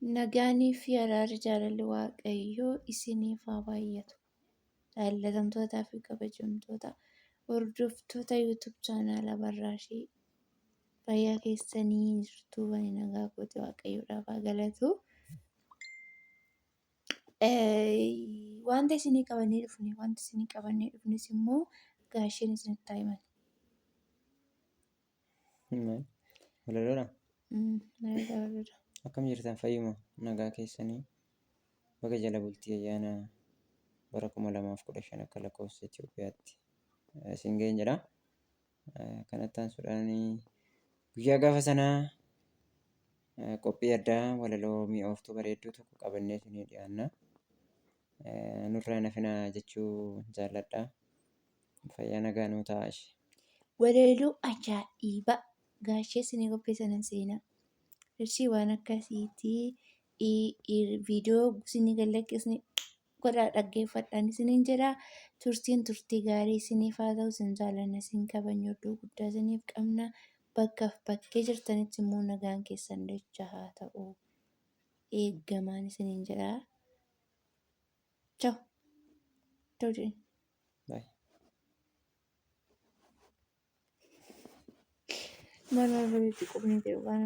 Nagaanii fi araarri jaalalli Waaqayyoo isiniif haa baay'atu. Jaallatamtootaa fi kabajamtoota hordoftoota YouTube chaanaala Baraashii fayyaa keessanii jirtuu bani nagaa kooti Waaqayyoodhaaf haa galatu. Wanta isinii qabannee dhufnes immoo gaasheen isinitti haa himan. Walaloodha. Walaloodha. Akkam jirtan fayyuma nagaa keessanii baga jala bultii ayyaana bara 2015 akka lakkoofsa Itoophiyaatti isin ga'een jedha. Kanatti aansuudhaan guyyaa gaafa sanaa qophii addaa walaloo mi'ooftuu bareedduu tokko qabannee isinii dhiyaanna. Nurraa nafinaa jechuu jaalladha. Fayyaa nagaa nuu ta'aa ishee. Walaloo ajaa'ibaa gaashee isinii qopheessan seenaa. Ishii waan akkasiitii viidiyoo isinii galakkisni godhaa dhaggeeffadhaan isiniin jedhaa. Turtii gaarii isiniif haa ta'u. Isin jaallanna isin kabajna iddoo guddaa isiniif qabna. Bakkaaf bakkee jirtanitti immoo nagaan keessan dachaa haa ta'u. Eeggamaan isiniin jedhaa. Ciao. Ciao jedheen. Bye. Maal bareedu qubni jedhu waan